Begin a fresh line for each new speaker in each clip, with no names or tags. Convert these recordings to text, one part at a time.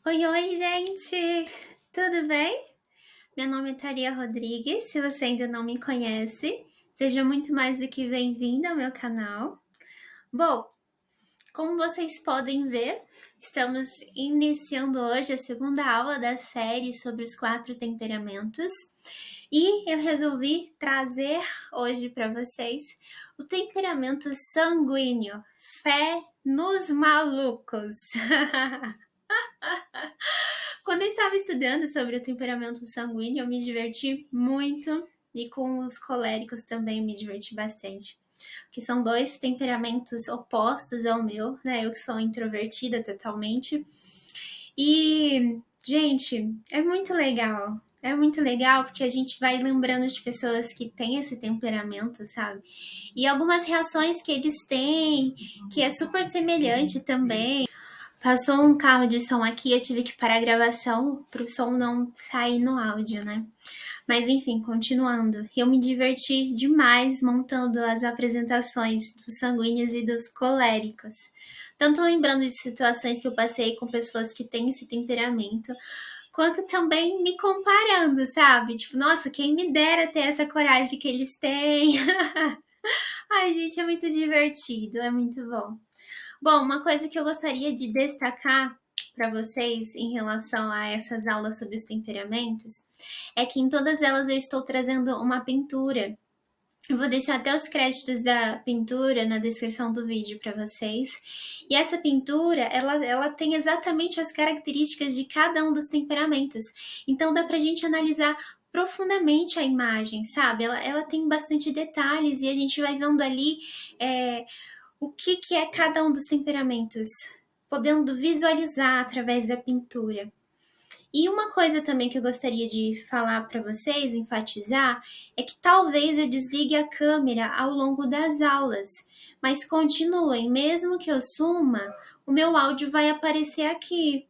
Oi, oi, gente! Tudo bem? Meu nome é Thalia Rodrigues. Se você ainda não me conhece, seja muito mais do que bem-vindo ao meu canal. Bom, como vocês podem ver, estamos iniciando hoje a segunda aula da série sobre os 4 temperamentos e eu resolvi trazer hoje para vocês o temperamento sanguíneo. Fé nos malucos! Quando eu estava estudando sobre o temperamento sanguíneo, eu me diverti muito e com os coléricos também me diverti bastante. Que são 2 temperamentos opostos ao meu, né? Eu que sou introvertida totalmente. E, gente, é muito legal. É muito legal porque a gente vai lembrando de pessoas que têm esse temperamento, sabe? E algumas reações que eles têm, que é super semelhante também. Passou um carro de som aqui, eu tive que parar a gravação para o som não sair no áudio, né? Mas enfim, continuando. Eu me diverti demais montando as apresentações dos sanguíneos e dos coléricos. Tanto lembrando de situações que eu passei com pessoas que têm esse temperamento, quanto também me comparando, sabe? Tipo, nossa, quem me dera ter essa coragem que eles têm. Ai, gente, é muito divertido, é muito bom. Bom, uma coisa que eu gostaria de destacar para vocês em relação a essas aulas sobre os temperamentos é que em todas elas eu estou trazendo uma pintura. Eu vou deixar até os créditos da pintura na descrição do vídeo para vocês. E essa pintura, ela tem exatamente as características de cada um dos temperamentos. Então dá para a gente analisar profundamente a imagem, sabe? Ela tem bastante detalhes e a gente vai vendo ali o que é cada um dos temperamentos, podendo visualizar através da pintura. E uma coisa também que eu gostaria de falar para vocês, enfatizar, é que talvez eu desligue a câmera ao longo das aulas, mas continuem, mesmo que eu suma, o meu áudio vai aparecer aqui.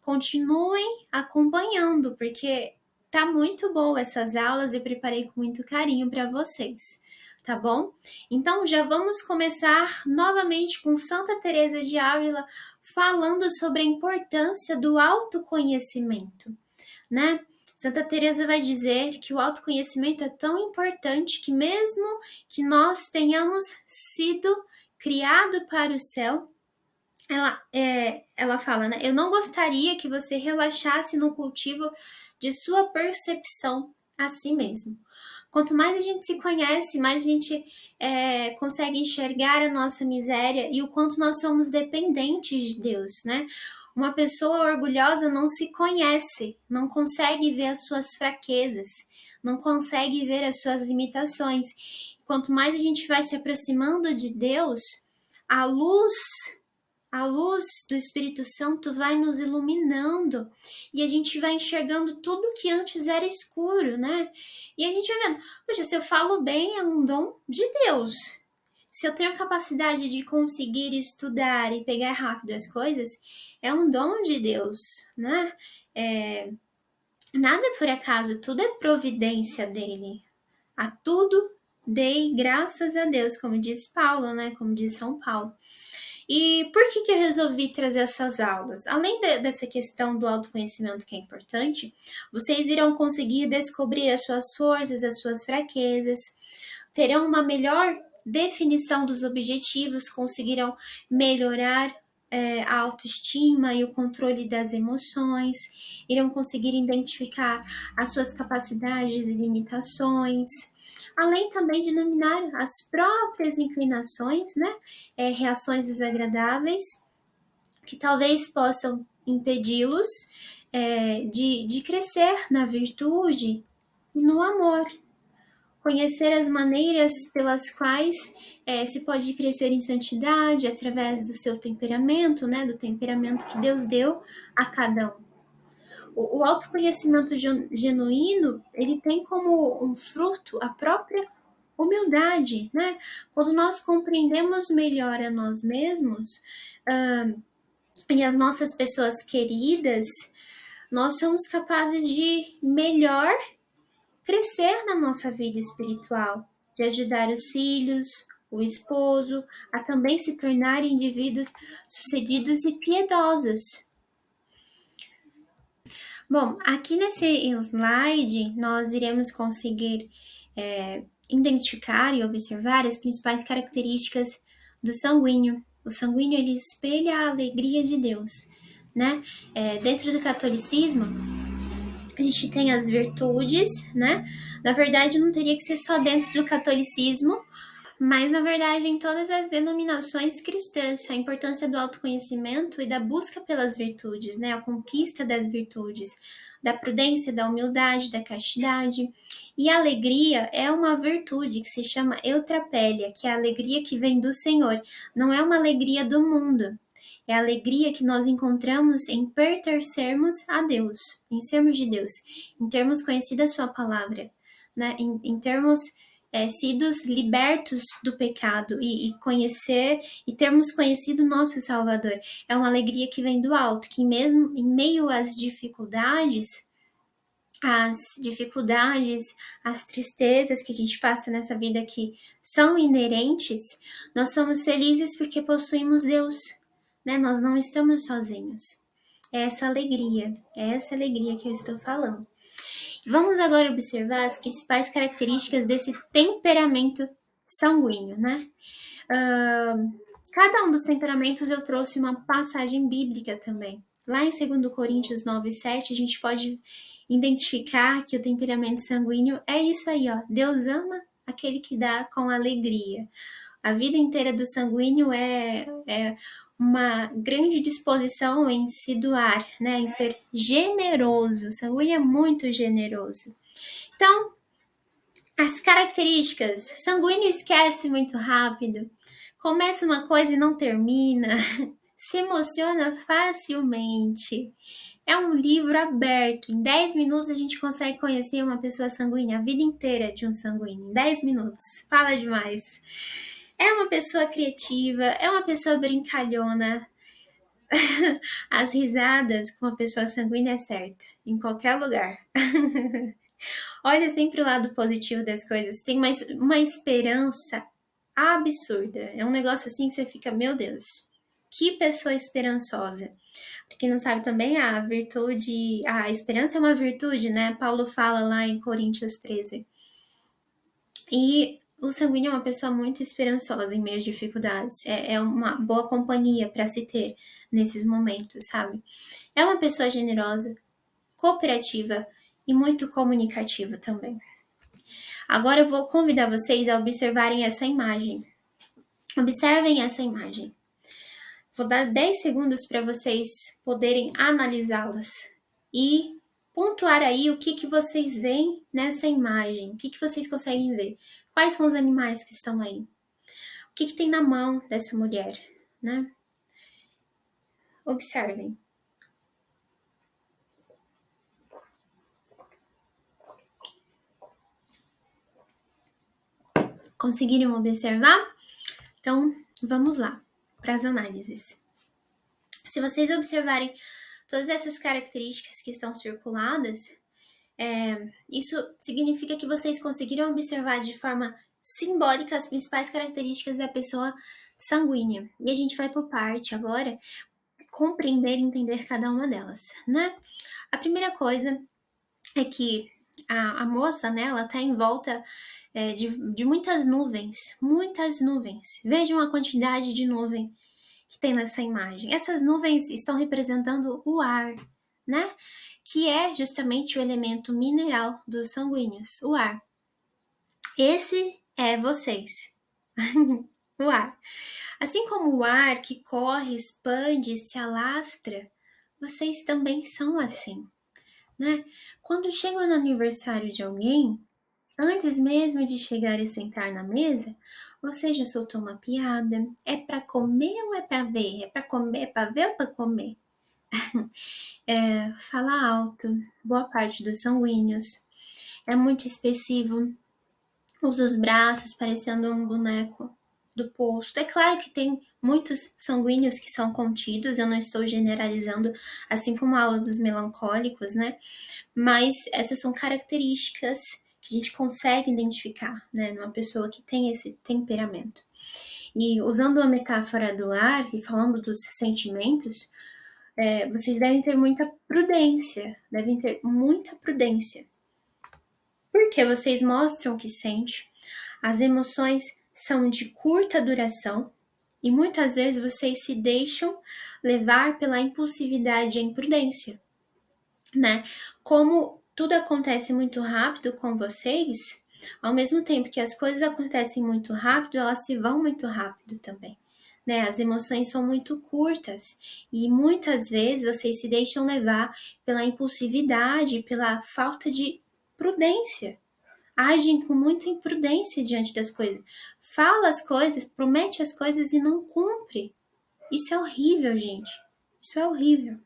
Continuem acompanhando, porque tá muito boa essas aulas, eu preparei com muito carinho para vocês, tá bom? Então já vamos começar novamente com Santa Teresa de Ávila falando sobre a importância do autoconhecimento, né? Santa Teresa vai dizer que o autoconhecimento é tão importante que mesmo que nós tenhamos sido criado para o céu, ela fala, né? Eu não gostaria que você relaxasse no cultivo de sua percepção a si mesmo. Quanto mais a gente se conhece, mais a gente consegue enxergar a nossa miséria e o quanto nós somos dependentes de Deus, né? Uma pessoa orgulhosa não se conhece, não consegue ver as suas fraquezas, não consegue ver as suas limitações. Quanto mais a gente vai se aproximando de Deus, a luz a luz do Espírito Santo vai nos iluminando e a gente vai enxergando tudo que antes era escuro, né? E a gente vai vendo, poxa, se eu falo bem é um dom de Deus. Se eu tenho a capacidade de conseguir estudar e pegar rápido as coisas, é um dom de Deus, né? Nada é por acaso, tudo é providência dele. A tudo dei graças a Deus, como diz Paulo, né? Como diz São Paulo. E por que eu resolvi trazer essas aulas? Além dessa questão do autoconhecimento que é importante, vocês irão conseguir descobrir as suas forças, as suas fraquezas, terão uma melhor definição dos objetivos, conseguirão melhorar a autoestima e o controle das emoções, irão conseguir identificar as suas capacidades e limitações, além também de dominar as próprias inclinações, né? Reações desagradáveis que talvez possam impedi-los de crescer na virtude e no amor. Conhecer as maneiras pelas quais se pode crescer em santidade através do seu temperamento, né? Do temperamento que Deus deu a cada um. O autoconhecimento genuíno, ele tem como um fruto a própria humildade, né? Quando nós compreendemos melhor a nós mesmos e as nossas pessoas queridas, nós somos capazes de melhor crescer na nossa vida espiritual, de ajudar os filhos, o esposo, a também se tornarem indivíduos sucedidos e piedosos. Bom, aqui nesse slide nós iremos conseguir identificar e observar as principais características do sanguíneo. O sanguíneo ele espelha a alegria de Deus, né? Dentro do catolicismo a gente tem as virtudes, né? Na verdade não teria que ser só dentro do catolicismo, mas, na verdade, em todas as denominações cristãs, a importância do autoconhecimento e da busca pelas virtudes, né? A conquista das virtudes, da prudência, da humildade, da castidade. E a alegria é uma virtude que se chama eutrapelia, que é a alegria que vem do Senhor. Não é uma alegria do mundo. É a alegria que nós encontramos em pertencermos a Deus, em sermos de Deus, em termos conhecido a sua palavra, né? Em termos sidos libertos do pecado e conhecer e termos conhecido nosso Salvador. É uma alegria que vem do alto, que mesmo em meio às dificuldades, as tristezas que a gente passa nessa vida que são inerentes, nós somos felizes porque possuímos Deus, né? Nós não estamos sozinhos. É essa alegria que eu estou falando. Vamos agora observar as principais características desse temperamento sanguíneo, né? Cada um dos temperamentos eu trouxe uma passagem bíblica também. Lá em 2 Coríntios 9:7, a gente pode identificar que o temperamento sanguíneo é isso aí, ó. Deus ama aquele que dá com alegria. A vida inteira do sanguíneo é uma grande disposição em se doar, né? Em ser generoso. O sanguíneo é muito generoso. Então, as características. Sanguíneo esquece muito rápido. Começa uma coisa e não termina. Se emociona facilmente. É um livro aberto. Em 10 minutos a gente consegue conhecer uma pessoa sanguínea, a vida inteira de um sanguíneo. Em 10 minutos. Fala demais. É uma pessoa criativa, é uma pessoa brincalhona. As risadas com uma pessoa sanguínea é certa, em qualquer lugar. Olha sempre o lado positivo das coisas. Tem uma esperança absurda. É um negócio assim que você fica, meu Deus, que pessoa esperançosa. Pra quem não sabe também, a esperança é uma virtude, né? Paulo fala lá em Coríntios 13. E o sanguíneo é uma pessoa muito esperançosa em meio às dificuldades. É uma boa companhia para se ter nesses momentos, sabe? É uma pessoa generosa, cooperativa e muito comunicativa também. Agora eu vou convidar vocês a observarem essa imagem. Observem essa imagem. Vou dar 10 segundos para vocês poderem analisá-las e pontuar aí o que vocês veem nessa imagem. O que vocês conseguem ver? Quais são os animais que estão aí? O que tem na mão dessa mulher, né? Observem. Conseguiram observar? Então, vamos lá para as análises. Se vocês observarem todas essas características que estão circuladas, isso significa que vocês conseguiram observar de forma simbólica as principais características da pessoa sanguínea. E a gente vai por parte agora, compreender e entender cada uma delas, né? A primeira coisa é que a moça, né, ela tá em volta de muitas nuvens. Vejam a quantidade de nuvem que tem nessa imagem. Essas nuvens estão representando o ar, né? Que é justamente o elemento mineral dos sanguíneos, o ar. Esse é vocês, o ar. Assim como o ar que corre, expande, se alastra, vocês também são assim, né? Quando chegam no aniversário de alguém, antes mesmo de chegar e sentar na mesa, você já soltou uma piada. É para comer ou é para ver? É para comer, é para ver ou para comer? Fala alto, boa parte dos sanguíneos. É muito expressivo. Usa os braços parecendo um boneco do posto. É claro que tem muitos sanguíneos que são contidos, eu não estou generalizando, assim como a aula dos melancólicos, né? Mas essas são características que a gente consegue identificar, né, numa pessoa que tem esse temperamento. E usando a metáfora do ar e falando dos sentimentos, vocês devem ter muita prudência, porque vocês mostram o que sente, as emoções são de curta duração e muitas vezes vocês se deixam levar pela impulsividade e a imprudência, né? Como tudo acontece muito rápido com vocês, ao mesmo tempo que as coisas acontecem muito rápido, elas se vão muito rápido também, né? As emoções são muito curtas e muitas vezes vocês se deixam levar pela impulsividade, pela falta de prudência. Agem com muita imprudência diante das coisas. Fala as coisas, promete as coisas e não cumpre. Isso é horrível, gente. Isso é horrível.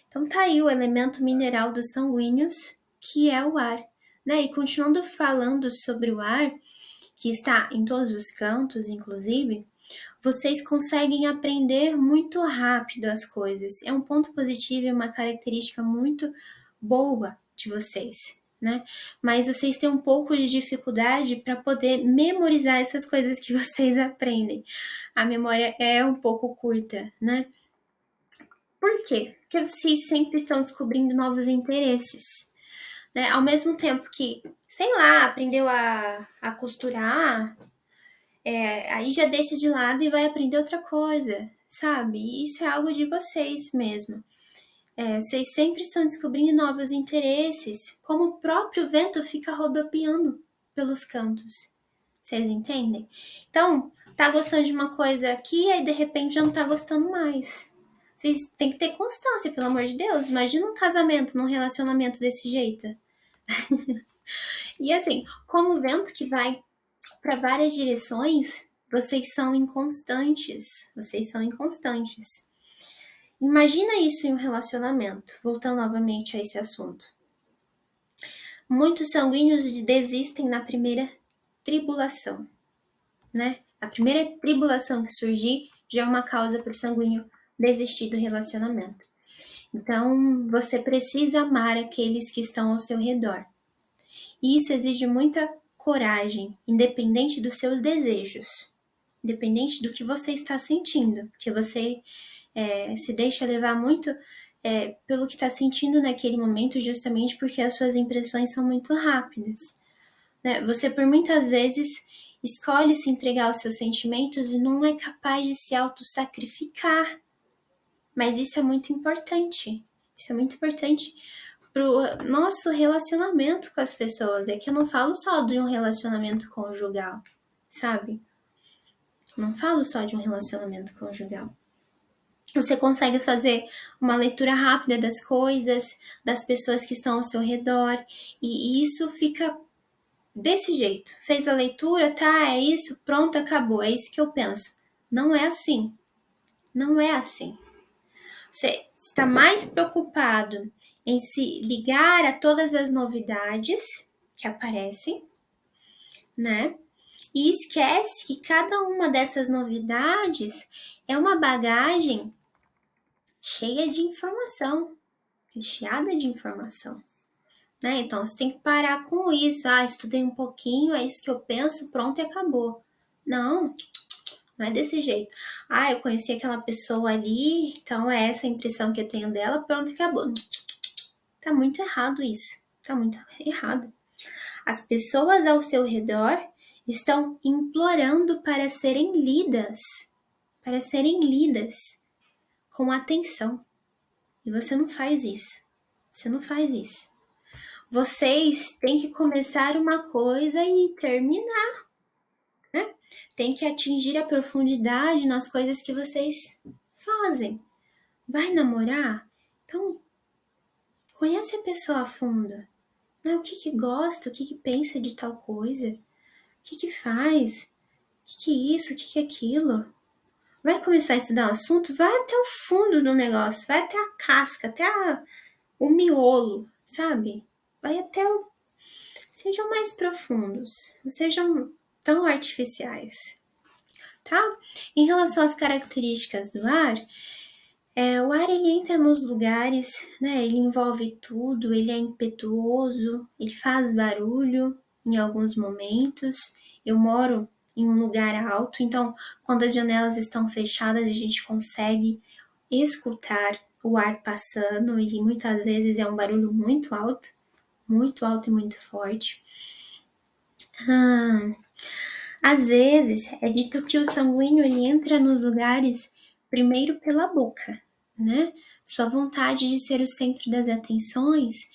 Então tá aí o elemento mineral dos sanguíneos, que é o ar, né? E continuando falando sobre o ar, que está em todos os cantos, inclusive, vocês conseguem aprender muito rápido as coisas. É um ponto positivo, é uma característica muito boa de vocês, né? Mas vocês têm um pouco de dificuldade para poder memorizar essas coisas que vocês aprendem. A memória é um pouco curta, né? Por quê? Porque vocês sempre estão descobrindo novos interesses, né? Ao mesmo tempo que, sei lá, aprendeu a costurar, aí já deixa de lado e vai aprender outra coisa, sabe? E isso é algo de vocês mesmo. Vocês sempre estão descobrindo novos interesses, como o próprio vento fica rodopiando pelos cantos. Vocês entendem? Então, tá gostando de uma coisa aqui, aí de repente já não tá gostando mais. Vocês têm que ter constância, pelo amor de Deus. Imagina um casamento, num relacionamento desse jeito. E assim, como o vento que vai para várias direções, vocês são inconstantes. Vocês são inconstantes. Imagina isso em um relacionamento, voltando novamente a esse assunto. Muitos sanguíneos desistem na primeira tribulação, né? A primeira tribulação que surgir já é uma causa para o sanguíneo desistir do relacionamento. Então, você precisa amar aqueles que estão ao seu redor. E isso exige muita coragem, independente dos seus desejos, independente do que você está sentindo, porque você se deixa levar muito pelo que está sentindo naquele momento, justamente porque as suas impressões são muito rápidas, né? Você, por muitas vezes, escolhe se entregar aos seus sentimentos e não é capaz de se auto-sacrificar. Mas isso é muito importante. Isso é muito importante pro nosso relacionamento com as pessoas. É que eu não falo só de um relacionamento conjugal, sabe? Não falo só de um relacionamento conjugal. Você consegue fazer uma leitura rápida das coisas, das pessoas que estão ao seu redor, e isso fica desse jeito. Fez a leitura, tá, é isso, pronto, acabou, é isso que eu penso. Não é assim. Não é assim. Você está mais preocupado em se ligar a todas as novidades que aparecem, né? E esquece que cada uma dessas novidades é uma bagagem cheia de informação, recheada de informação, né? Então você tem que parar com isso. Estudei um pouquinho, é isso que eu penso, pronto e acabou. Não, não é desse jeito. Eu conheci aquela pessoa ali, então é essa a impressão que eu tenho dela, pronto e acabou. Tá muito errado isso. Tá muito errado. As pessoas ao seu redor estão implorando para serem lidas com atenção. E você não faz isso. Você não faz isso. Vocês têm que começar uma coisa e terminar, né? Tem que atingir a profundidade nas coisas que vocês fazem. Vai namorar? Então, conhece a pessoa a fundo. Né? O que gosta, o que pensa de tal coisa, o que faz, o que é isso, o que é aquilo. Vai começar a estudar um assunto, vai até o fundo do negócio, vai até a casca, até o miolo, sabe? Vai até o... Sejam mais profundos, não sejam tão artificiais, tá? Em relação às características do ar, o ar ele entra nos lugares, né? Ele envolve tudo, ele é impetuoso, ele faz barulho em alguns momentos. Eu moro em um lugar alto, então quando as janelas estão fechadas a gente consegue escutar o ar passando, e muitas vezes é um barulho muito alto e muito forte. Às vezes é dito que o sanguíneo ele entra nos lugares primeiro pela boca, né? Sua vontade de ser o centro das atenções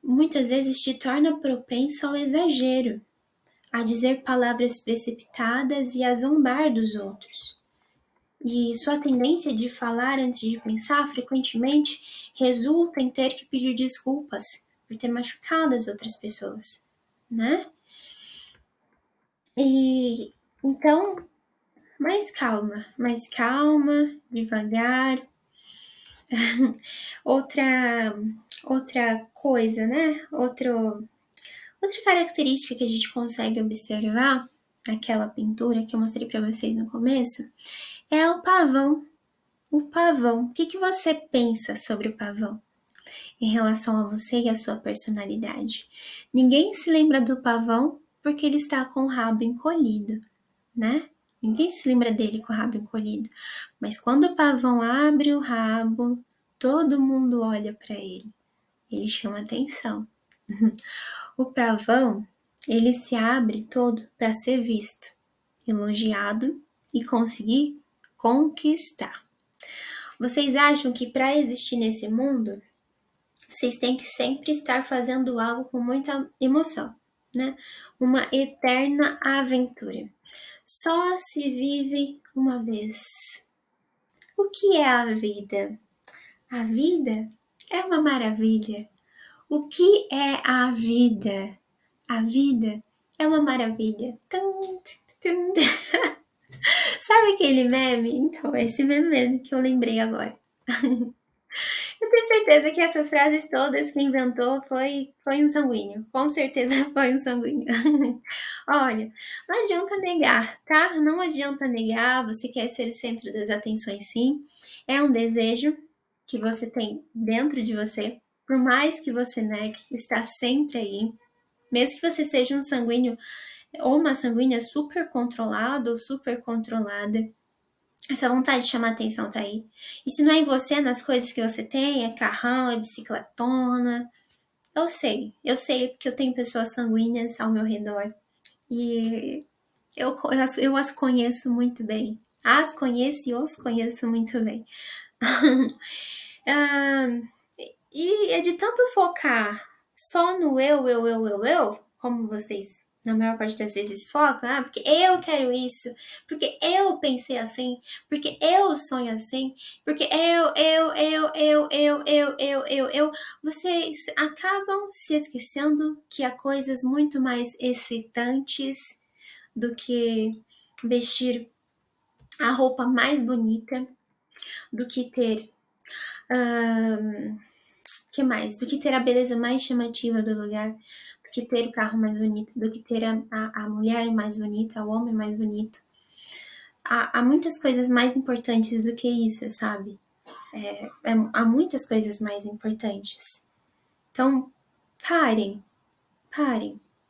muitas vezes te torna propenso ao exagero, a dizer palavras precipitadas e a zombar dos outros. E sua tendência de falar antes de pensar frequentemente resulta em ter que pedir desculpas por ter machucado as outras pessoas, né? E então, mais calma, devagar. outra coisa, né? Outra característica que a gente consegue observar naquela pintura que eu mostrei para vocês no começo é o pavão. O pavão. O que você pensa sobre o pavão em relação a você e a sua personalidade? Ninguém se lembra do pavão porque ele está com o rabo encolhido, né? Ninguém se lembra dele com o rabo encolhido. Mas quando o pavão abre o rabo, todo mundo olha para ele. Ele chama atenção. O pavão, ele se abre todo para ser visto, elogiado e conseguir conquistar. Vocês acham que para existir nesse mundo, vocês têm que sempre estar fazendo algo com muita emoção, né? Uma eterna aventura. Só se vive uma vez. O que é a vida? A vida é uma maravilha. O que é a vida? A vida é uma maravilha. Sabe aquele meme? Então, é esse meme mesmo que eu lembrei agora. Eu tenho certeza que essas frases todas que inventou foi um sanguíneo. Com certeza foi um sanguíneo. Olha, não adianta negar, tá? Não adianta negar, você quer ser o centro das atenções, sim. É um desejo que você tem dentro de você. Por mais que você negue, está sempre aí. Mesmo que você seja um sanguíneo ou uma sanguínea super controlado ou super controlada, essa vontade de chamar atenção tá aí. E se não é em você, nas coisas que você tem, é carrão, é bicicletona. Eu sei porque eu tenho pessoas sanguíneas ao meu redor. E eu as conheço muito bem. As conheço e os conheço muito bem. E é de tanto focar só no eu, como vocês na maior parte das vezes focam, porque eu quero isso, porque eu pensei assim, porque eu sonho assim, porque vocês acabam se esquecendo que há coisas muito mais excitantes do que vestir a roupa mais bonita, do que ter que mais? Do que ter a beleza mais chamativa do lugar, do que ter o carro mais bonito, do que ter a mulher mais bonita, o homem mais bonito. Há muitas coisas mais importantes do que isso, sabe? Há muitas coisas mais importantes. Então, parem,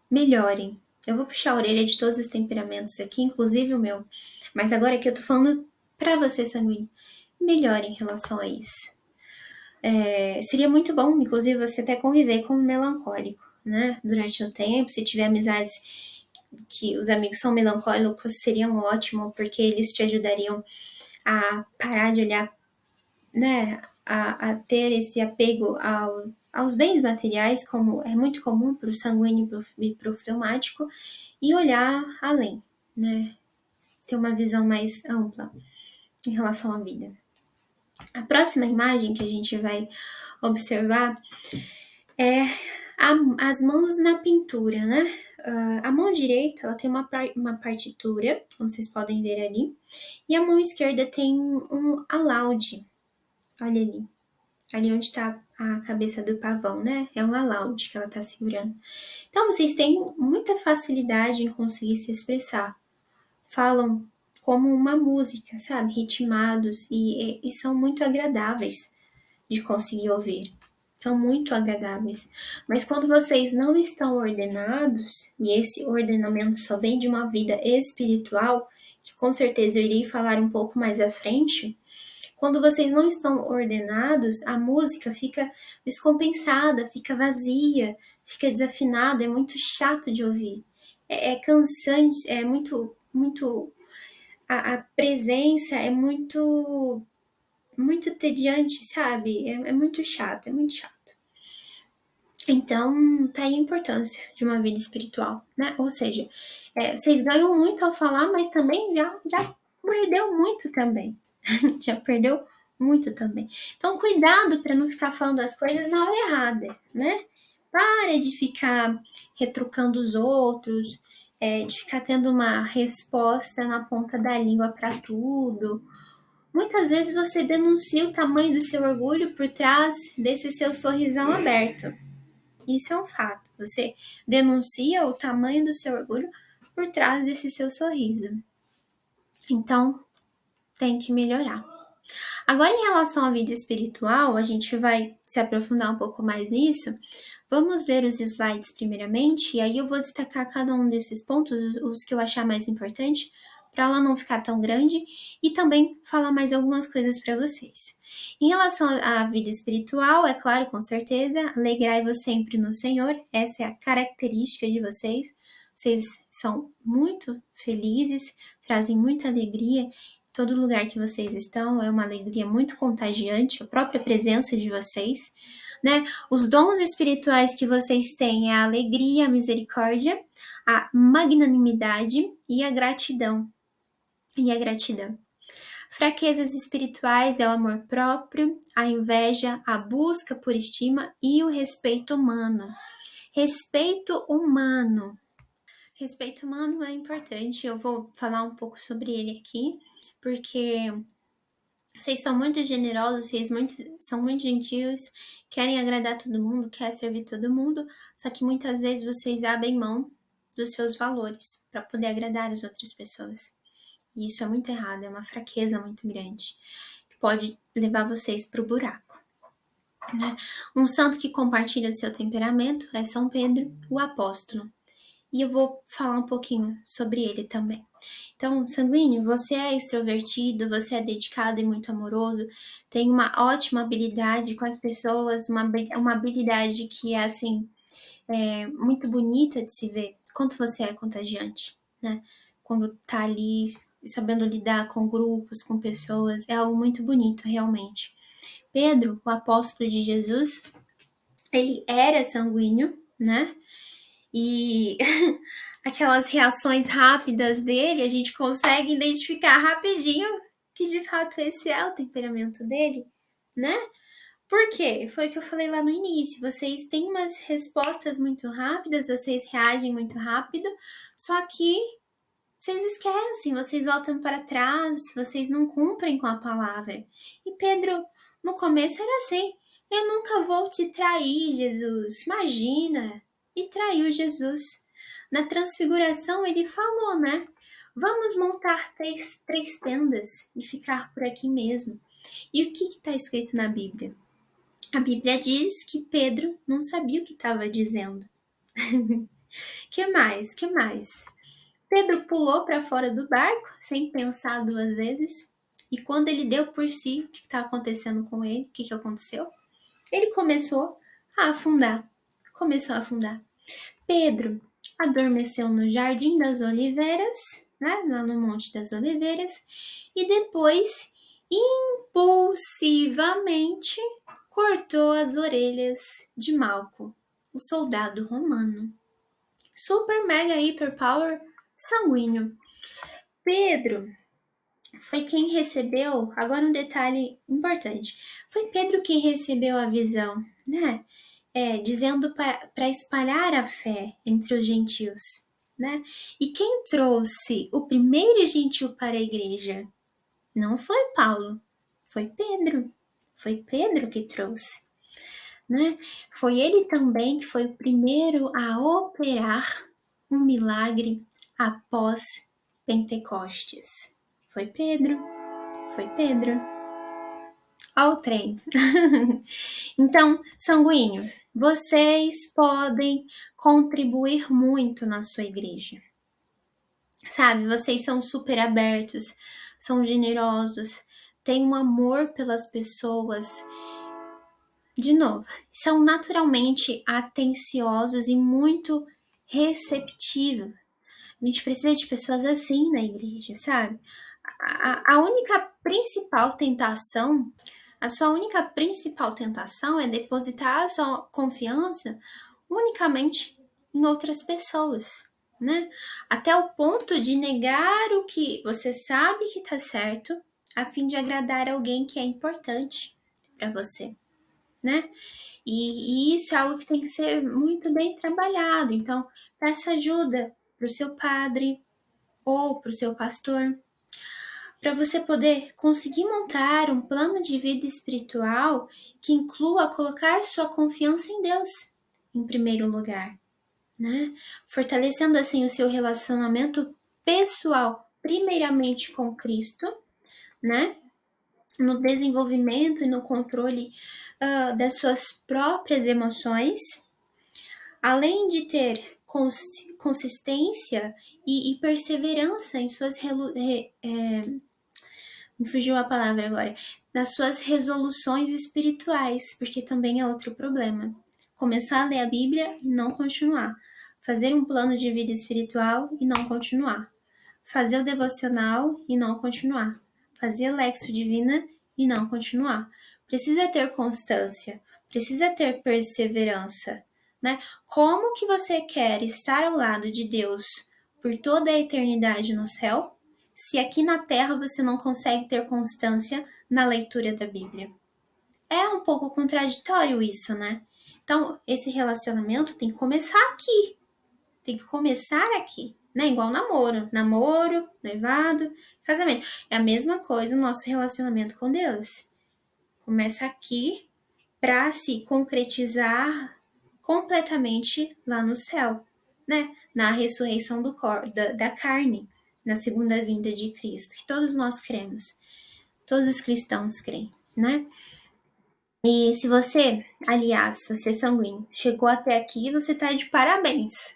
melhorem. Eu vou puxar a orelha de todos os temperamentos aqui, inclusive o meu. Mas agora que eu tô falando pra você, sanguíneo, melhore em relação a isso. Seria muito bom, inclusive, você até conviver com um melancólico, né? Durante um tempo, se tiver amizades que os amigos são melancólicos, seriam ótimo, porque eles te ajudariam a parar de olhar, né? A ter esse apego aos bens materiais, como é muito comum para o sanguíneo e para o fleumático, e olhar além, né? Ter uma visão mais ampla em relação à vida. A próxima imagem que a gente vai observar é as mãos na pintura, né? A mão direita ela tem uma partitura, como vocês podem ver ali, e a mão esquerda tem um alaude. Olha ali onde está a cabeça do pavão, né? É um alaude que ela está segurando. Então, vocês têm muita facilidade em conseguir se expressar. Falam como uma música, sabe? Ritmados e são muito agradáveis de conseguir ouvir. São muito agradáveis. Mas quando vocês não estão ordenados, e esse ordenamento só vem de uma vida espiritual, que com certeza eu irei falar um pouco mais à frente, Quando vocês não estão ordenados, a música fica descompensada, fica vazia, fica desafinada, é muito chato de ouvir. É cansante, é muito. A presença é muito tediante, sabe? É muito chato, é muito chato. Então, tá aí a importância de uma vida espiritual, né? Ou seja, vocês ganham muito ao falar, mas também já perdeu muito também. Já perdeu muito também. Então, cuidado para não ficar falando as coisas na hora errada, né? Para de ficar retrucando os outros, de ficar tendo uma resposta na ponta da língua para tudo. Muitas vezes você denuncia o tamanho do seu orgulho por trás desse seu sorrisão aberto. Isso é um fato. Você denuncia o tamanho do seu orgulho por trás desse seu sorriso. Então, tem que melhorar. Agora, em relação à vida espiritual, a gente vai se aprofundar um pouco mais nisso. Vamos ler os slides primeiramente, e aí eu vou destacar cada um desses pontos, os que eu achar mais importante, para ela não ficar tão grande, e também falar mais algumas coisas para vocês. Em relação à vida espiritual, é claro, com certeza, alegrai-vos sempre no Senhor, essa é a característica de vocês. Vocês são muito felizes, trazem muita alegria. Todo lugar que vocês estão é uma alegria muito contagiante, a própria presença de vocês, né? Os dons espirituais que vocês têm é a alegria, a misericórdia, a magnanimidade e a gratidão. Fraquezas espirituais é o amor próprio, a inveja, a busca por estima e o respeito humano. Respeito humano. Respeito humano é importante, eu vou falar um pouco sobre ele aqui, porque vocês são muito generosos, são muito gentios, querem agradar todo mundo, querem servir todo mundo, só que muitas vezes vocês abrem mão dos seus valores para poder agradar as outras pessoas. E isso é muito errado, é uma fraqueza muito grande, que pode levar vocês para o buraco. Né? Um santo que compartilha o seu temperamento é São Pedro, o apóstolo. E eu vou falar um pouquinho sobre ele também. Então, sanguíneo, você é extrovertido, você é dedicado e muito amoroso, tem uma ótima habilidade com as pessoas, uma habilidade que é, assim, muito bonita de se ver. Quanto você é contagiante, né? Quando tá ali sabendo lidar com grupos, com pessoas, é algo muito bonito, realmente. Pedro, o apóstolo de Jesus, ele era sanguíneo, né? E aquelas reações rápidas dele, a gente consegue identificar rapidinho que de fato esse é o temperamento dele, né? Por quê? Foi o que eu falei lá no início. Vocês têm umas respostas muito rápidas, vocês reagem muito rápido, só que vocês esquecem, vocês voltam para trás, vocês não cumprem com a palavra. E Pedro, no começo era assim: eu nunca vou te trair, Jesus. Imagina! E traiu Jesus. Na transfiguração ele falou, né? Vamos montar três tendas e ficar por aqui mesmo. E o que está escrito na Bíblia? A Bíblia diz que Pedro não sabia o que estava dizendo. Que mais? Que mais? Pedro pulou para fora do barco, sem pensar duas vezes. E quando ele deu por si, o que estava acontecendo com ele? O que aconteceu? Ele começou a afundar. Começou a afundar. Pedro adormeceu no Jardim das Oliveiras, né, lá no Monte das Oliveiras, e depois, impulsivamente, cortou as orelhas de Malco, o soldado romano. Super, mega, hiper power sanguíneo. Pedro foi quem recebeu, agora um detalhe importante, foi Pedro quem recebeu a visão, né? Dizendo para espalhar a fé entre os gentios, né? E quem trouxe o primeiro gentil para a igreja? Não foi Paulo, foi Pedro. Foi Pedro que trouxe, né? Foi ele também que foi o primeiro a operar um milagre após Pentecostes. Foi Pedro, foi Pedro. Ao trem. Então, sanguíneo, vocês podem contribuir muito na sua igreja. Sabe, vocês são super abertos, são generosos, têm um amor pelas pessoas, de novo, são naturalmente atenciosos e muito receptivos. A gente precisa de pessoas assim na igreja, sabe? A única principal tentação, a sua única principal tentação é depositar a sua confiança unicamente em outras pessoas, né? Até o ponto de negar o que você sabe que tá certo, a fim de agradar alguém que é importante para você, né? E isso é algo que tem que ser muito bem trabalhado. Então, peça ajuda para o seu padre ou para o seu pastor, para você poder conseguir montar um plano de vida espiritual que inclua colocar sua confiança em Deus em primeiro lugar, né? Fortalecendo assim o seu relacionamento pessoal, primeiramente com Cristo, né? No desenvolvimento e no controle das suas próprias emoções, além de ter consistência e perseverança em suas me fugiu a palavra agora, nas suas resoluções espirituais, porque também é outro problema. Começar a ler a Bíblia e não continuar. Fazer um plano de vida espiritual e não continuar. Fazer o devocional e não continuar. Fazer a Lexo Divina e não continuar. Precisa ter constância, precisa ter perseverança, né? Como que você quer estar ao lado de Deus por toda a eternidade no céu, se aqui na Terra você não consegue ter constância na leitura da Bíblia? É um pouco contraditório isso, né? Então, esse relacionamento tem que começar aqui. Tem que começar aqui, né? Igual namoro, noivado, casamento. É a mesma coisa o nosso relacionamento com Deus. Começa aqui para se concretizar completamente lá no céu, né? Na ressurreição da carne, na segunda vinda de Cristo, que todos nós cremos, todos os cristãos creem, né? E se você, aliás, se você é sanguíneo, chegou até aqui, você tá de parabéns.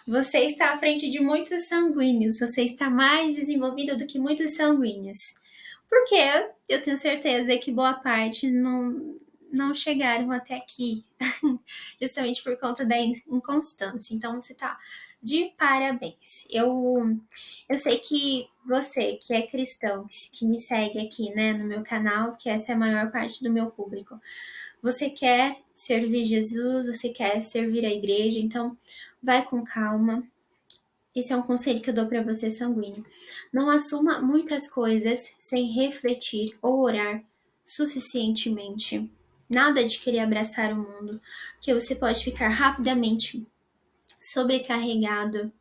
Você está à frente de muitos sanguíneos, você está mais desenvolvido do que muitos sanguíneos. Porque eu tenho certeza que boa parte não chegaram até aqui, justamente por conta da inconstância. Então você tá de parabéns. Eu sei que você, que é cristão, que me segue aqui, né, no meu canal, que essa é a maior parte do meu público, você quer servir Jesus, você quer servir a igreja, então vai com calma. Esse é um conselho que eu dou para você, sanguíneo. Não assuma muitas coisas sem refletir ou orar suficientemente. Nada de querer abraçar o mundo, que você pode ficar rapidamente sobrecarregado,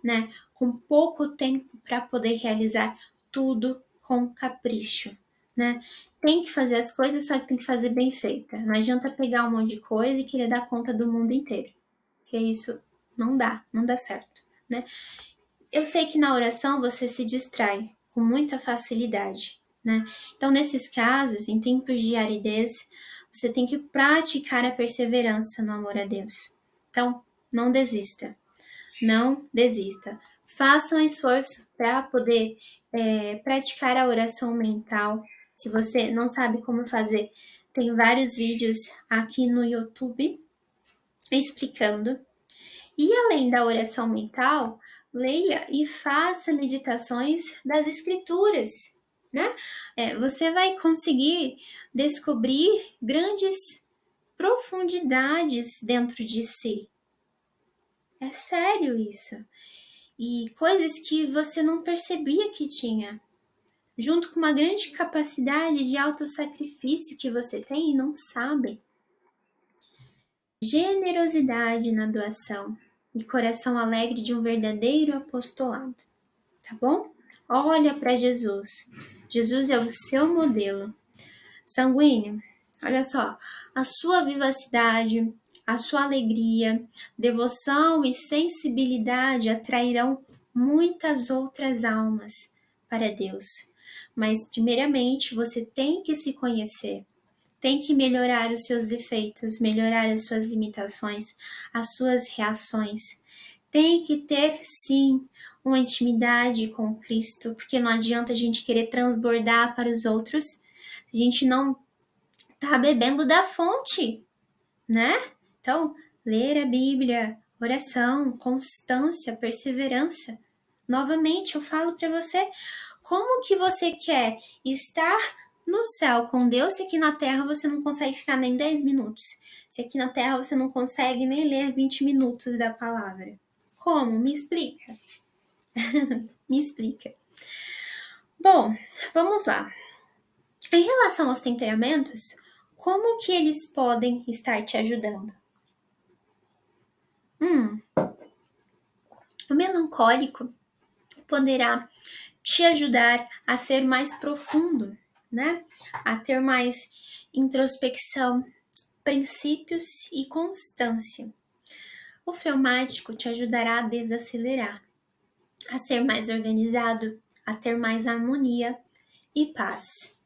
né? Com pouco tempo para poder realizar tudo com capricho, né? Tem que fazer as coisas, só que tem que fazer bem feita. Não adianta pegar um monte de coisa e querer dar conta do mundo inteiro, porque isso não dá certo, né? Eu sei que na oração você se distrai com muita facilidade, né? Então, nesses casos, em tempos de aridez, você tem que praticar a perseverança no amor a Deus. Então, não desista. Não desista. Faça um esforço para poder praticar a oração mental. Se você não sabe como fazer, tem vários vídeos aqui no YouTube explicando. E além da oração mental, leia e faça meditações das escrituras, né? Você vai conseguir descobrir grandes profundidades dentro de si. É sério isso. E coisas que você não percebia que tinha, junto com uma grande capacidade de autossacrifício que você tem e não sabe. Generosidade na doação e coração alegre de um verdadeiro apostolado, tá bom? Olha para Jesus. Jesus é o seu modelo. Sanguíneo, olha só, a sua vivacidade, a sua alegria, devoção e sensibilidade atrairão muitas outras almas para Deus. Mas, primeiramente, você tem que se conhecer, tem que melhorar os seus defeitos, melhorar as suas limitações, as suas reações. Tem que ter, sim, uma intimidade com Cristo, porque não adianta a gente querer transbordar para os outros se a gente não tá bebendo da fonte, né? Então, ler a Bíblia, oração, constância, perseverança. Novamente, eu falo para você, como que você quer estar no céu com Deus se aqui na terra você não consegue ficar nem 10 minutos? Se aqui na terra você não consegue nem ler 20 minutos da palavra? Como? Me explica. Me explica. Bom, vamos lá. Em relação aos temperamentos, como que eles podem estar te ajudando? O melancólico poderá te ajudar a ser mais profundo, né? A ter mais introspecção, princípios e constância. O fleumático te ajudará a desacelerar, a ser mais organizado, a ter mais harmonia e paz.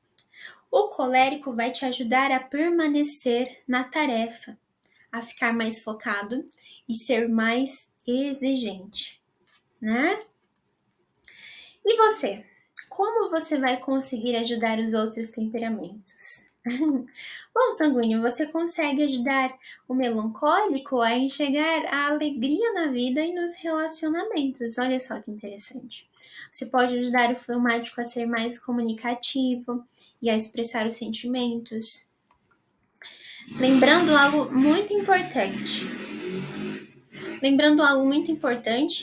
O colérico vai te ajudar a permanecer na tarefa, a ficar mais focado e ser mais exigente, né? E você? Como você vai conseguir ajudar os outros temperamentos? Bom, sanguíneo, você consegue ajudar o melancólico a enxergar a alegria na vida e nos relacionamentos. Olha só que interessante. Você pode ajudar o fleumático a ser mais comunicativo e a expressar os sentimentos. Lembrando algo muito importante.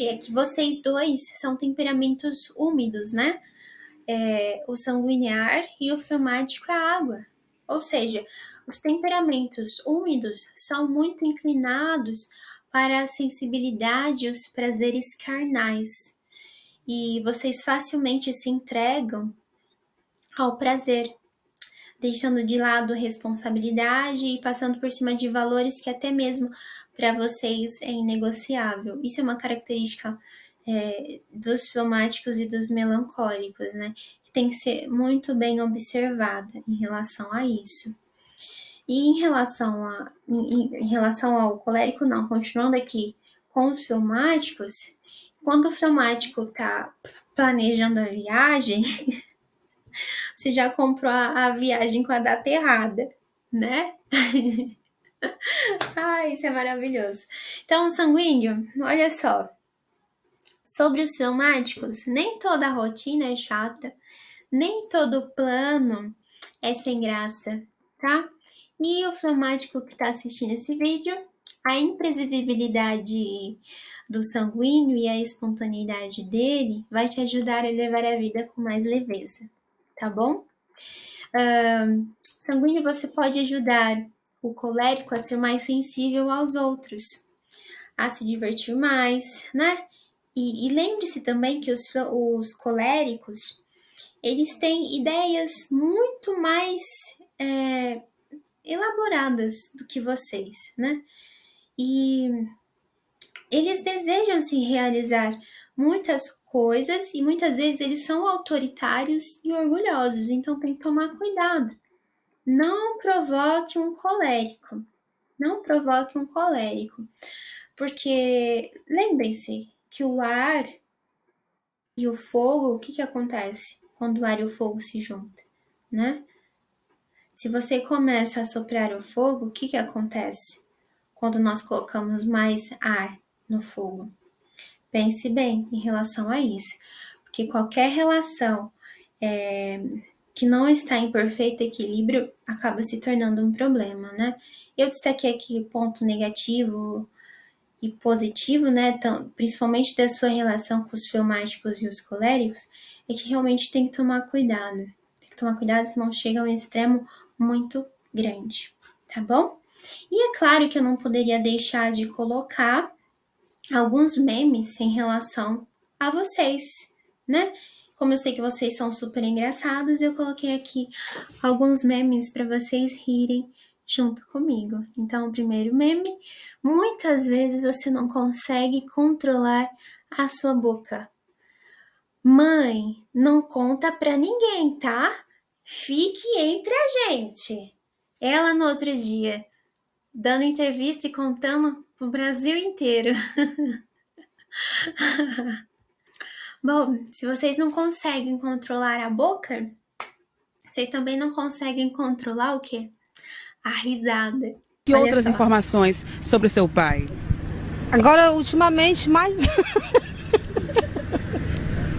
É que vocês dois são temperamentos úmidos, né? O sanguinear e o fleumático é a água. Ou seja, os temperamentos úmidos são muito inclinados para a sensibilidade e os prazeres carnais. E vocês facilmente se entregam ao prazer, deixando de lado a responsabilidade e passando por cima de valores que até mesmo para vocês é inegociável. Isso é uma característica dos fleumáticos e dos melancólicos, né? Que tem que ser muito bem observada em relação a isso. E em relação ao colérico, não, continuando aqui com os fleumáticos, quando o fleumático está planejando a viagem, você já comprou a viagem com a data errada, né? Ai, isso é maravilhoso. Então, sanguíneo, olha só. Sobre os fleumáticos, nem toda rotina é chata, nem todo plano é sem graça, tá? E o fleumático que está assistindo esse vídeo, a imprevisibilidade do sanguíneo e a espontaneidade dele vai te ajudar a levar a vida com mais leveza, tá bom? Sanguíneo, você pode ajudar o colérico a ser mais sensível aos outros, a se divertir mais, né? E lembre-se também que os coléricos, eles têm ideias muito mais elaboradas do que vocês, né? E eles desejam se realizar muitas coisas e muitas vezes eles são autoritários e orgulhosos, então tem que tomar cuidado. Não provoque um colérico. Não provoque um colérico. Porque lembrem-se que o ar e o fogo, o que acontece quando o ar e o fogo se juntam, né? Se você começa a soprar o fogo, o que acontece quando nós colocamos mais ar no fogo? Pense bem em relação a isso, porque qualquer relação que não está em perfeito equilíbrio acaba se tornando um problema, né? Eu destaquei aqui ponto negativo e positivo, né, principalmente da sua relação com os fleumáticos e os coléricos, é que realmente tem que tomar cuidado. Tem que tomar cuidado, senão chega a um extremo muito grande, tá bom? E é claro que eu não poderia deixar de colocar alguns memes em relação a vocês, né? Como eu sei que vocês são super engraçados, eu coloquei aqui alguns memes para vocês rirem junto comigo. Então, o primeiro meme: muitas vezes você não consegue controlar a sua boca. Mãe, não conta pra ninguém, tá? Fique entre a gente. Ela no outro dia, dando entrevista e contando pro Brasil inteiro. Bom, se vocês não conseguem controlar a boca, vocês também não conseguem controlar o quê? A risada.
Que
Olha
outras
só.
informações sobre o seu pai?
Agora, ultimamente, mais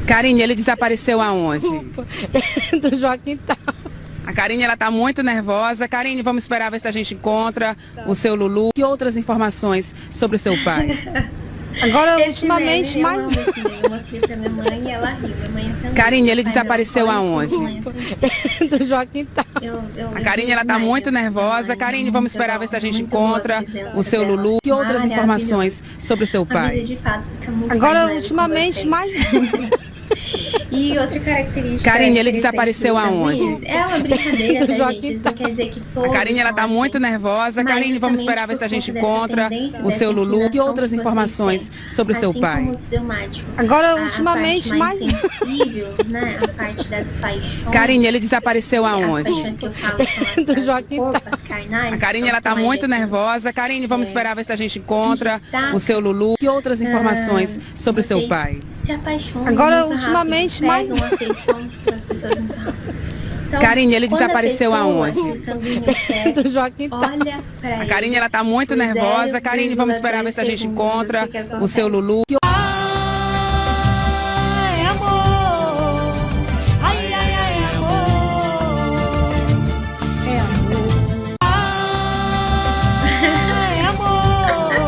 Karine, ele desapareceu aonde?
do Joaquim tá.
A Karine, ela tá muito nervosa. Karine, vamos esperar ver se a gente encontra o seu Lulu. Que outras informações sobre o seu pai?
Agora,
Esse
ultimamente,
meme, eu
mais
amo esse meme. Eu mostrei pra minha mãe e ela riu. Minha mãe é sanguínea.
Karine, ele
Pai
desapareceu
melancólico,
aonde?
minha mãe é sanguínea.
do Joaquim tá.
A Karine, ela tá muito nervosa. Karine, vamos esperar ver se a gente encontra o seu Lulu. Que outras informações sobre o seu
A
pai?
vida de fato fica muito
Agora,
mais leve
ultimamente,
com vocês. E outra característica
Karine, ele
interessante
desapareceu
dos
aonde?
sanguíneos é uma brincadeira, tá,
Joaquim
gente? Isso não quer dizer que todos
A Karine, ela
são
tá
assim.
muito nervosa.
Mas
Karine, vamos
justamente
esperar ver se a
por
gente
conta dessa
encontra
tendência,
o seu
dessa
Lulu. Que
inclinação
outras
que vocês
informações
têm,
sobre o seu
assim
pai?
como o filmático.
Agora,
A
ultimamente,
parte mais
mais
sensível, né? A parte das paixões.
Karine, ele desapareceu
As
aonde?
paixões que eu falo são as
do
do
Joaquim
corpo, as carnais.
A Karine,
são
ela
as que
tá
mais
muito
já tem.
nervosa. Karine, vamos esperar ver se a gente encontra
destaca,
o seu Lulu. Que outras informações sobre o seu
Vocês
pai?
se apaixonam
Agora,
muito
ultimamente,
rápido,
mais
pegam afeição das pessoas muito rápido. Então,
Karine, ele
quando
desapareceu
a pessoa
aonde?
que o sanguíneo quer,
do Joaquim tá.
olha pra
A
ele.
Karine, ela tá muito
por
nervosa. Karine, vamos
0,2
esperar ver se a gente
segundos,
encontra
o que que
o seu
acontece?
Lulu.
Ai, amor. Ai, ai, ai, amor. É amor. Ai, amor.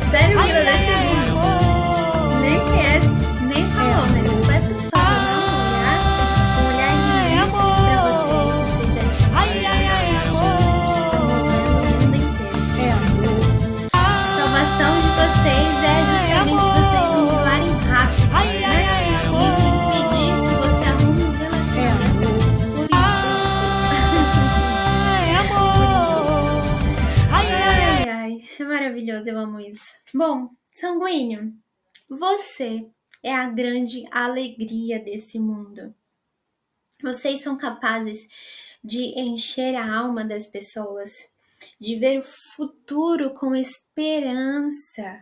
0,2
Ai, ai, ai,
segundos.
amor.
Nem conhece, nem falou, mas vai pensando, dá um olhar de luz pra você, que você já está
Ai, ai, ai,
está movendo o mundo inteiro.
É amor.
A salvação de vocês é justamente vocês voarem rápido,
Ai, ai,
né?
ai,
E
amor.
isso impedir que você arrume um relacionamento por
Ai,
impulso.
amor. Ai, ai, ai.
Ai, ai, é maravilhoso, eu amo isso. Bom, sanguíneo, você é a grande alegria desse mundo. Vocês são capazes de encher a alma das pessoas, de ver o futuro com esperança.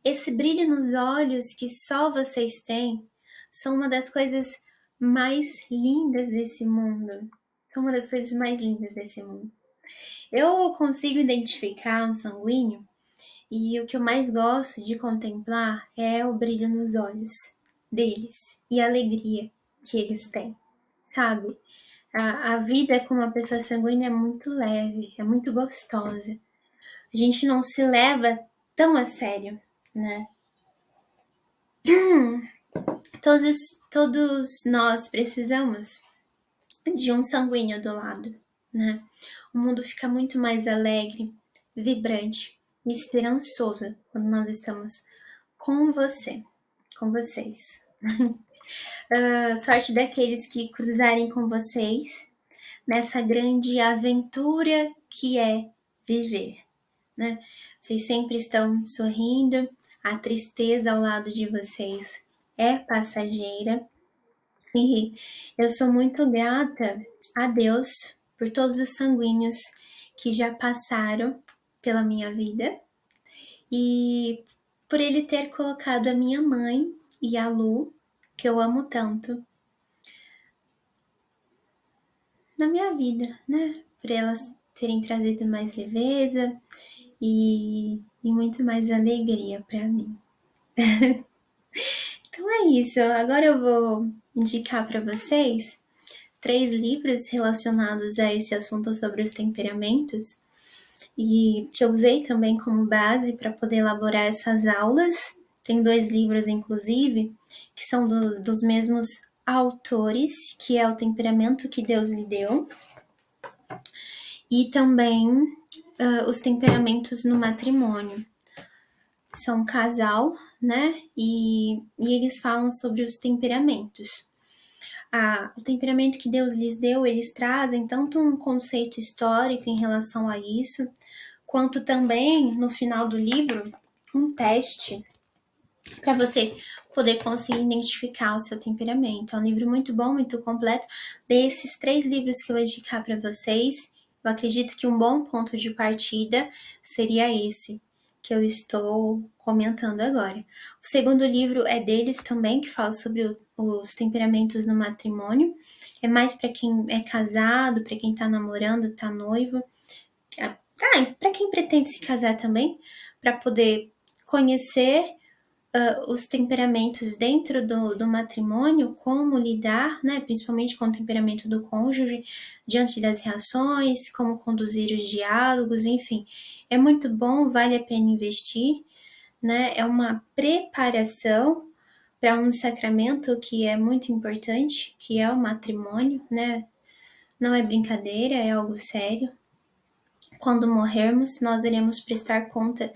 Esse brilho nos olhos que só vocês têm são uma das coisas mais lindas desse mundo. São uma das coisas mais lindas desse mundo. Eu consigo identificar um sanguíneo e o que eu mais gosto de contemplar é o brilho nos olhos deles e a alegria que eles têm, sabe? A vida com uma pessoa sanguínea é muito leve, é muito gostosa. A gente não se leva tão a sério, né? Todos nós precisamos de um sanguíneo do lado, né? O mundo fica muito mais alegre, vibrante e esperançoso quando nós estamos com você, com vocês. Sorte daqueles que cruzarem com vocês nessa grande aventura que é viver, né? Vocês sempre estão sorrindo, a tristeza ao lado de vocês é passageira e eu sou muito grata a Deus por todos os sanguíneos que já passaram pela minha vida e por Ele ter colocado a minha mãe e a Lu, que eu amo tanto, na minha vida, né? Por elas terem trazido mais leveza e muito mais alegria para mim. Então é isso. Agora eu vou indicar para vocês 3 livros relacionados a esse assunto sobre os temperamentos e que eu usei também como base para poder elaborar essas aulas. Tem 2 livros, inclusive, que são dos mesmos autores, que é O Temperamento que Deus lhe deu, e também Os Temperamentos no Matrimônio. São um casal, né? E eles falam sobre os temperamentos. O temperamento que Deus lhes deu, eles trazem tanto um conceito histórico em relação a isso, quanto também, no final do livro, um teste para você poder conseguir identificar o seu temperamento. É um livro muito bom, muito completo. Desses 3 livros que eu vou indicar para vocês, eu acredito que um bom ponto de partida seria esse. que eu estou comentando agora. O segundo livro é deles também, que fala sobre os temperamentos no matrimônio. É mais para quem é casado, para quem tá namorando, tá noivo. Para quem pretende se casar também, para poder conhecer os temperamentos dentro do matrimônio, como lidar, né, principalmente com o temperamento do cônjuge, diante das reações, como conduzir os diálogos, enfim. É muito bom, vale a pena investir, né? É uma preparação para um sacramento que é muito importante, que é o matrimônio, né? Não é brincadeira, é algo sério. Quando morrermos, nós iremos prestar conta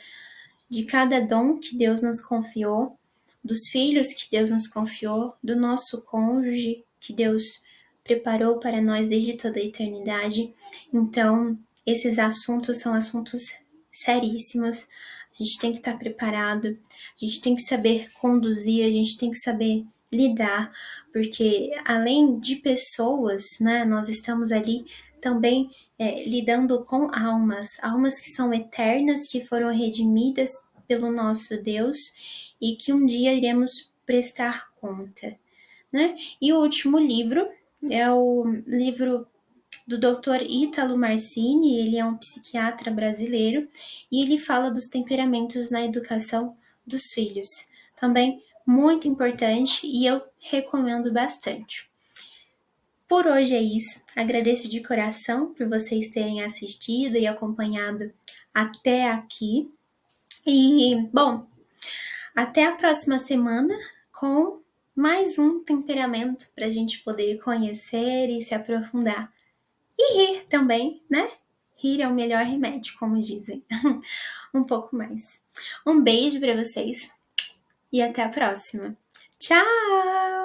de cada dom que Deus nos confiou, dos filhos que Deus nos confiou, do nosso cônjuge que Deus preparou para nós desde toda a eternidade. Então, esses assuntos são assuntos seríssimos. A gente tem que estar preparado, a gente tem que saber conduzir, a gente tem que saber lidar, porque além de pessoas, né, nós estamos ali também lidando com almas que são eternas, que foram redimidas pelo nosso Deus e que um dia iremos prestar conta, né? E o último livro é o livro do Dr. Ítalo Marcini, ele é um psiquiatra brasileiro e ele fala dos temperamentos na educação dos filhos. Também muito importante e eu recomendo bastante. Por hoje é isso. Agradeço de coração por vocês terem assistido e acompanhado até aqui. E, bom, até a próxima semana com mais um temperamento para a gente poder conhecer e se aprofundar. E rir também, né? Rir é o melhor remédio, como dizem. Um pouco mais. Um beijo para vocês e até a próxima. Tchau!